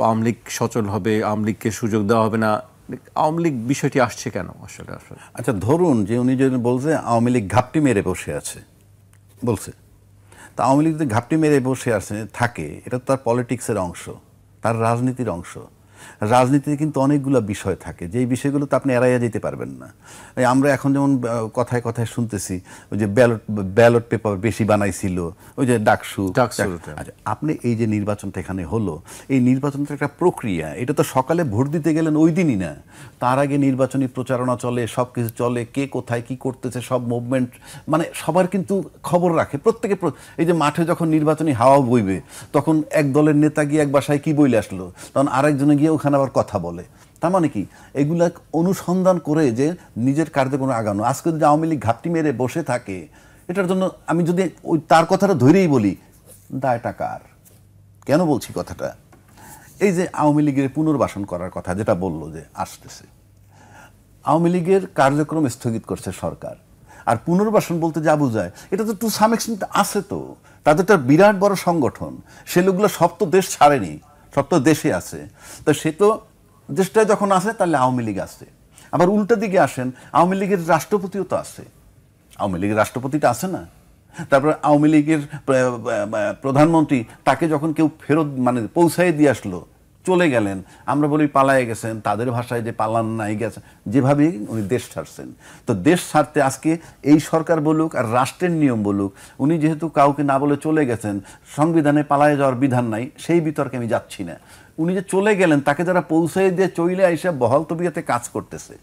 আওয়ামী লীগ সচল হবে, আওয়ামী লীগকে সুযোগ দেওয়া হবে না, আওয়ামী লীগ বিষয়টি আসছে কেন আসলে? আচ্ছা, ধরুন যে উনি যদি বলছে আওয়ামী লীগ ঘাপটি মেরে বসে আছে, বলছে, তা আওয়ামী লীগ যদি ঘাপটি মেরে বসে আছে থাকে, এটা তো তার পলিটিক্সের অংশ, তার রাজনীতির অংশ। রাজনীতিতে কিন্তু অনেকগুলো বিষয় থাকে, যেই বিষয়গুলো তো আপনি এড়াইয়া যেতে পারবেন না। আমরা এখন যেমন কথায় কথায় শুনতেছি ওই যে ব্যালট পেপার বেশি বানাইছিল, ওই যে ডাকসু। আচ্ছা, আপনি এই যে নির্বাচনটা এখানে হলো, এই নির্বাচনটা একটা প্রক্রিয়া, এটা তো সকালে ভোট দিতে গেলেন ওই দিনই না, তার আগে নির্বাচনী প্রচারণা চলে, সব কিছু চলে, কে কোথায় কি করতেছে সব মুভমেন্ট, মানে সবার কিন্তু খবর রাখে প্রত্যেকে। এই যে মাঠে যখন নির্বাচনী হাওয়া বইবে, তখন এক দলের নেতা গিয়ে এক বাসায় কি বইলে আসলো, তখন আরেকজনে গিয়ে ওখানে আবার কথা বলে। তার মানে কি, এগুলা অনুসন্ধান করে যে নিজের কার্যক্রম আগানো। আজকে যদি আওয়ামী লীগ ঘাপটি মেরে বসে থাকে, এটার জন্য আমি যদি ওই তার কথাটা ধরেই বলি, দায়টা কার? কেন বলছি কথাটা? এই যে আওয়ামী লীগের পুনর্বাসন করার কথা যেটা বললো যে আসতেছে, আওয়ামী লীগের কার্যক্রম স্থগিত করছে সরকার, আর পুনর্বাসন বলতে যা বোঝায়, এটা তো টু সাম এক্সটেন্ট আছে। তো তাদের একটা বিরাট বড় সংগঠন, সে লোকগুলো সব তো দেশ ছাড়েনি, সব তো দেশে আছে। তো সে তো দেশটা যখন আছে, তাহলে আওয়ামী লীগ আছে। আবার উল্টা দিকে আসেন, আওয়ামী লীগের রাষ্ট্রপতিও তো আছে, আওয়ামী লীগের রাষ্ট্রপতিটা আছে না? তারপরে আওয়ামী লীগের প্রধানমন্ত্রী, তাকে যখন কেউ ফেরত মানে পৌঁছাই দিয়ে আসলো, চলে গেলেন, আমরা বলি পালায়ে গেছেন, তাদের ভাষায় যে পালান নাই গেছেন, যেভাবে উনি দেশ ছাড়ছেন। তো দেশ ছাড়তে আজকে এই সরকার বলুক আর রাষ্ট্রের নিয়ম বলুক, উনি যেহেতু কাউকে না বলে চলে গেছেন, সংবিধানে পালায়ে যাওয়ার বিধান নাই, সেই বিতর্কে আমি যাচ্ছি না। উনি যে চলে গেলেন, তাকে যারা পৌঁছাই দিয়ে চলে আইসা বহাল তবিয়তে কাজ করতেছে,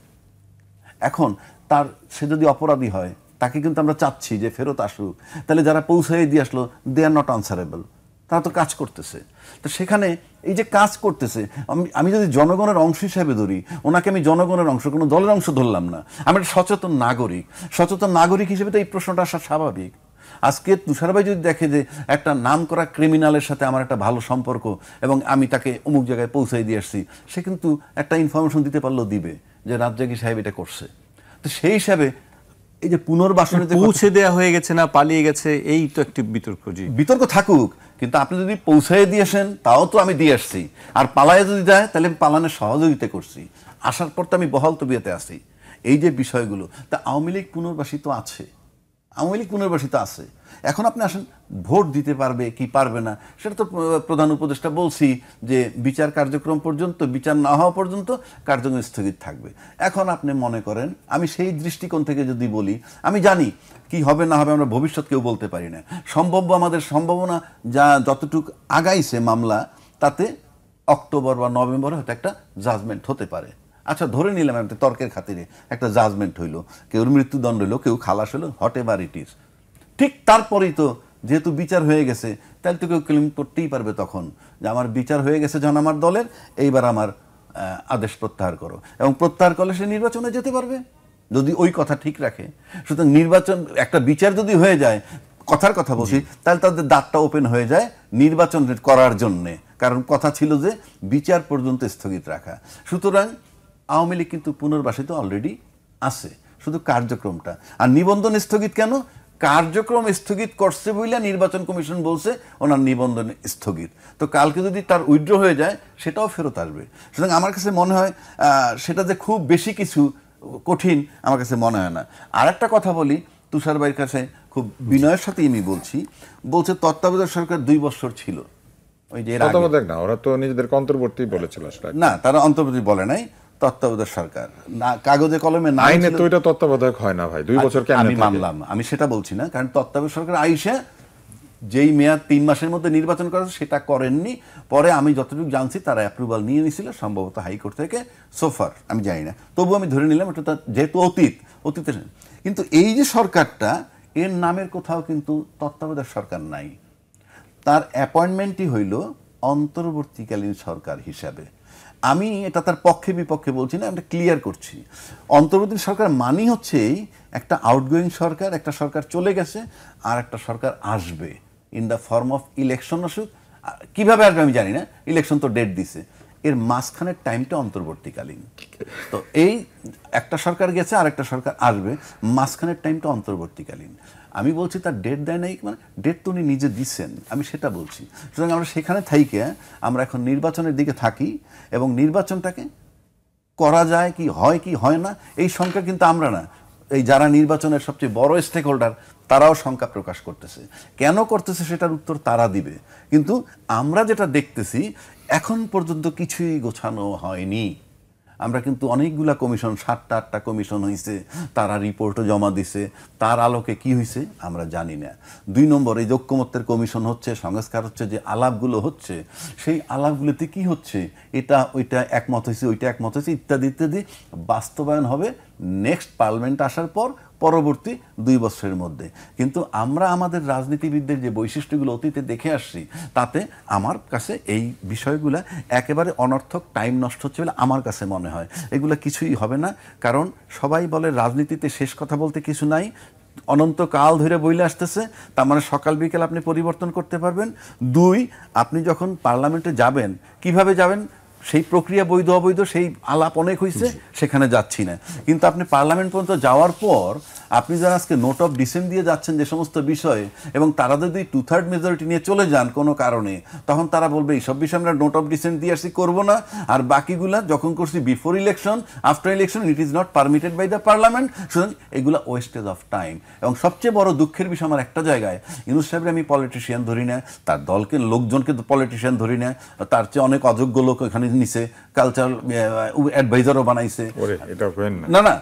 এখন তার সে যদি অপরাধী হয়, তাকে কিন্তু আমরা চাচ্ছি যে ফেরত আসুক। তাহলে যারা পৌঁছাই দিয়ে আসলো, দে আর নট আনসারেবল, তারা তো কাজ করতেছে। তো সেখানে এই যে কাজ করতেছে, আমি যদি জনগণের অংশ হিসাবে ধরি, ওনাকে আমি জনগণের অংশ, কোনো দলের অংশ ধরলাম না, আমি একটা সচেতন নাগরিক। সচেতন নাগরিক হিসেবে তো এই প্রশ্নটা আসা স্বাভাবিক। আজকে তুষার ভাই যদি দেখে যে একটা নাম করা ক্রিমিনালের সাথে আমার একটা ভালো সম্পর্ক এবং আমি তাকে অমুক জায়গায় পৌঁছাই দিয়ে আসছি, সে কিন্তু একটা ইনফরমেশন দিতে পারলেও দিবে যে রাজ্জাকি সাহেব এটা করছে। তো সেই হিসাবে এই যে পুনর্বাসনে পৌঁছে দেওয়া হয়ে গেছে না পালিয়ে গেছে, এই তো একটি বিতর্ক। বিতর্ক থাকুক, কিন্তু আপনি যদি পৌঁছাই দিয়েছেন, তাও তো আমি দিয়ে আসছি। আর পালায় যদি যায়, তাহলে আমি পালানোর সহযোগিতা করছি। আসার পর তো আমি বহাল তবিয়তে আসি। এই যে বিষয়গুলো, তা আওয়ামী লীগ পুনর্বাসিত আছে, আওয়ামী লীগ পুনর্বাসিত আছে। এখন আপনি আসেন, ভোট দিতে পারবে কি পারবে না, সেটা তো প্রধান উপদেষ্টা বলছি যে বিচার কার্যক্রম পর্যন্ত, বিচার না হওয়া পর্যন্ত কার্যক্রম স্থগিত থাকবে। এখন আপনি মনে করেন, আমি সেই দৃষ্টিকোণ থেকে যদি বলি, আমি জানি কি হবে না হবে, আমরা ভবিষ্যৎ কেউ বলতে পারি না। সম্ভাব্য আমাদের সম্ভাবনা যা যতটুকু আগাইছে মামলা, তাতে অক্টোবর বা নভেম্বরে হয়তো একটা জাজমেন্ট হতে পারে। আচ্ছা, ধরে নিলাম একটা তর্কের খাতিরে একটা জাজমেন্ট হইলো, কেউ মৃত্যুদণ্ড হইলো, কেউ খালাস হলো, হট এভার ইট ইজ। ঠিক তারপরেই তো যেহেতু বিচার হয়ে গেছে, তাহলে তো কেউ ক্লেম করতেই পারবে তখন যে আমার বিচার হয়ে গেছে যখন আমার দলের, এইবার আমার আদেশ প্রত্যাহার করো, এবং প্রত্যাহার করলে সে নির্বাচনে যেতে পারবে যদি ওই কথা ঠিক রাখে। সুতরাং নির্বাচন, একটা বিচার যদি হয়ে যায়, কথার কথা বলছি, তাহলে তাদের দ্বারটা ওপেন হয়ে যায় নির্বাচন করার জন্যে, কারণ কথা ছিল যে বিচার পর্যন্ত স্থগিত রাখা। সুতরাং আওয়ামী লীগ কিন্তু পুনর্বাসিত অলরেডি আছে, শুধু কার্যক্রমটা। আর নিবন্ধন স্থগিত কেন? কার্যক্রম স্থগিত করছে বইলা নির্বাচন কমিশন বলছে ওনার নিবন্ধন স্থগিত। তো কালকে যদি তার উইথড্র হয়ে যায়, সেটাও ফেরত আসবে। সুতরাং আমার কাছে মনে হয় সেটা যে খুব বেশি কিছু কঠিন আমার কাছে মনে হয় না। আর একটা কথা বলি, তুষার ভাইয়ের কাছে খুব বিনয়ের সাথেই আমি বলছে তত্ত্বাবধায়ক সরকার 2 বছর ছিল। ওই যে তত্ত্বাবধায়ক না, ওরা তো নিজেদের অন্তর্বর্তী বলেছিল। না, তারা অন্তর্বর্তী বলে নাই, তত্ত্বাবধায়ক সরকার না, কাগজে কলমে না। আইনে তো এটা তত্ত্বাবধায়ক হয় না ভাই, 2 বছর কেন? আমি মানলাম, আমি সেটা বলছি না, কারণ তত্ত্বাবধায়ক সরকার আইসা যেই মেয়াদ 3 মাসের মধ্যে নির্বাচন করা সেটা করেননি। পরে আমি যতটুকু জানছি তারা অ্যাপ্রুভাল নিয়ে নিয়েছিল, সম্ভবত হাইকোর্ট থেকে, সোফার আমি জানি না, তবু আমি ধরে নিলাম এটা যেহেতু অতীতের। কিন্তু এই যে সরকারটা, এর নামের কোথাও কিন্তু তত্ত্বাবধায়ক সরকার নাই। তার অ্যাপয়েন্টমেন্টই হইল অন্তর্বর্তীকালীন সরকার হিসাবে। আমি এটা তার পক্ষে বিপক্ষে বলছি না, আমরা ক্লিয়ার করছি। অন্তর্বর্তী সরকার মানেই হচ্ছে একটা আউটগোয়িং সরকার, একটা সরকার চলে গেছে আর একটা সরকার আসবে in the form of election. আসুক, কীভাবে আসবে আমি জানি না, ইলেকশন তো ডেট দিছে, এর মাঝখানের টাইমটা অন্তর্বর্তীকালীন। তো এই একটা সরকার গেছে আর একটা সরকার আসবে, মাঝখানের টাইমটা অন্তর্বর্তীকালীন। আমি বলছি তার ডেট দেয় নাই, মানে ডেট তো উনি নিজে দিচ্ছেন, আমি সেটা বলছি। সুতরাং আমরা সেখানে থাইকে আমরা এখন নির্বাচনের দিকে থাকি এবং নির্বাচনটাকে করা যায় কি হয় না এই সংখ্যা কিন্তু আমরা না, এই যারা নির্বাচনের সবচেয়ে বড় স্টেক হোল্ডার তারাও শঙ্কা প্রকাশ করতেছে। কেন করতেছে সেটার উত্তর তারা দিবে, কিন্তু আমরা যেটা দেখতেছি এখন পর্যন্ত কিছুই গোছানো হয়নি। আমরা কিন্তু অনেকগুলা কমিশন, 7টা-8টা কমিশন হয়েছে, তারা রিপোর্টও জমা দিছে, তার আলোকে কি হয়েছে আমরা জানি না। 2 নম্বর, এই ঐক্যমত্যের কমিশন হচ্ছে, সংস্কার হচ্ছে, যে আলাপগুলো হচ্ছে সেই আলাপগুলোতে কি হচ্ছে, এটা ওইটা একমত হয়েছে, ওইটা একমত হয়েছে, ইত্যাদি ইত্যাদি বাস্তবায়ন হবে নেক্সট পার্লামেন্ট আসার পর, পরবর্তী 2 বছরের মধ্যে। কিন্তু আমরা আমাদের রাজনীতিবিদদের যে বৈশিষ্ট্যগুলো অতীতে দেখে আসছি, তাতে আমার কাছে এই বিষয়গুলো একেবারে অনর্থক টাইম নষ্ট হচ্ছে বলে আমার কাছে মনে হয়। এগুলো কিছুই হবে না, কারণ সবাই বলে রাজনীতিতে শেষ কথা বলতে কিছু নাই, অনন্তকাল ধরে বইলে আসতেছে, তার মানে সকাল বিকেল আপনি পরিবর্তন করতে পারবেন। 2, আপনি যখন পার্লামেন্টে যাবেন কিভাবে যাবেন, সেই প্রক্রিয়া বৈধ অবৈধ সেই আলাপ অনেক হয়েছে, সেখানে যাচ্ছি না। কিন্তু আপনি পার্লামেন্ট পর্যন্ত যাওয়ার পর আপনি যারা আজকে নোট অফ ডিসেন্ট দিয়ে যাচ্ছেন যে সমস্ত বিষয়ে, এবং তারা যদি 2/3 মেজরিটি নিয়ে চলে যান কোনো কারণে, তখন তারা বলবে এইসব বিষয়ে আমরা নোট অফ ডিসেন্ট দিয়ে আসছি, করবো না, আর বাকিগুলা যখন করছি before election, after election it is not permitted by the parliament. সুতরাং এগুলো ওয়েস্টেজ অফ টাইম। এবং সবচেয়ে বড় দুঃখের বিষয় আমার একটা জায়গায়, ইউনূস সাহেবের আমি পলিটিশিয়ান ধরি না, তার দলকে লোকজনকে পলিটিশিয়ান ধরি না, তার চেয়ে অনেক অযোগ্য লোক এখানে নিছে, কালচারাল অ্যাডভাইজারও বানাইছে। না না,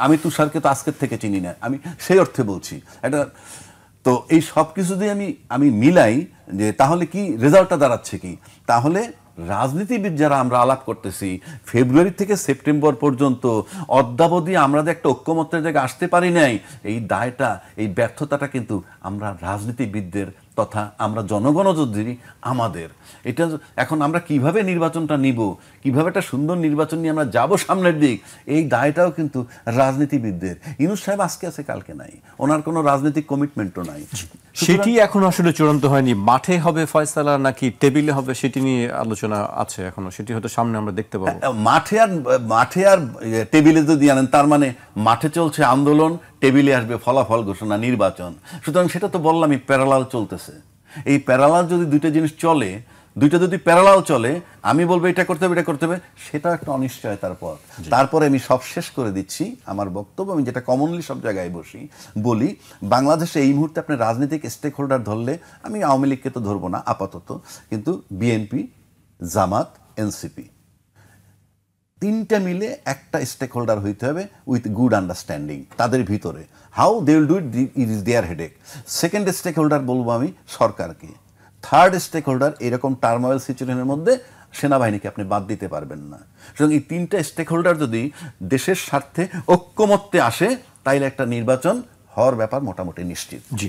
আমি তুষারকে তো আজকের থেকে চিনি না, আমি সেই অর্থে বলছি এটা। তো এই সব কিছু দিয়ে আমি মিলাই যে তাহলে কি রেজাল্টটা দাঁড়াচ্ছে কি, তাহলে রাজনীতিবিদ যারা আমরা আলাপ করতেছি ফেব্রুয়ারি থেকে সেপ্টেম্বর পর্যন্ত অদ্যাবধি আমরা যে একটা ঐক্যমত্যের জায়গায় আসতে পারি নাই, এই দায়টা, এই ব্যর্থতাটা কিন্তু আমরা রাজনীতিবিদদের তথা আমরা জনগণও যদি আমাদের। এটা এখন আমরা কিভাবে নির্বাচনটা নিব, কিভাবে একটা সুন্দর নির্বাচন নিয়ে আমরা যাব সামনের দিক, এই দায়টাও কিন্তু রাজনীতিবিদদের। ইউনূস সাহেব আজকে আছে কালকে নাই, ওনার কোনো রাজনৈতিক কমিটমেন্টও নাই। সেটি এখন আসলে চূড়ান্ত হয়নি, মাঠে হবে ফয়সালা নাকি টেবিলে হবে সেটি নিয়ে আলোচনা আছে এখনো, সেটি হয়তো সামনে আমরা দেখতে পাবো। মাঠে আর টেবিলে যদি আনেন, তার মানে মাঠে চলছে আন্দোলন, টেবিলে আসবে ফলাফল ঘোষণা, নির্বাচন। সুতরাং সেটা তো বললামই প্যারালাল চলতেছে। এই প্যারালাল যদি দুইটা জিনিস চলে, দুইটা যদি প্যারালাল চলে, আমি বলবো এটা করতে হবে, এটা করতে হবে, সেটা একটা অনিশ্চয়তার পর। তারপরে আমি সব শেষ করে দিচ্ছি আমার বক্তব্য, আমি যেটা কমনলি সব জায়গায় বলি, বাংলাদেশে এই মুহূর্তে আপনি রাজনৈতিক স্টেক হোল্ডার ধরলে, আমি আওয়ামী লীগকে তো ধরবো না আপাতত, কিন্তু বিএনপি, জামাত, এনসিপি, 3টা মিলে একটা স্টেক হোল্ডার হইতে হবে উইথ গুড আন্ডারস্ট্যান্ডিং তাদের ভিতরে। How they will do it is their headache. Second stakeholder বলবো আমি সরকারকে। থার্ড স্টেক হোল্ডার, এরকম টার্মোয়েল সিচুয়েশনের মধ্যে সেনাবাহিনীকে আপনি বাদ দিতে পারবেন না। সুতরাং এই 3টা স্টেক হোল্ডার যদি দেশের স্বার্থে ঐক্যমত্যে আসে, তাইলে একটা নির্বাচন হওয়ার ব্যাপার মোটামুটি নিশ্চিত। জি।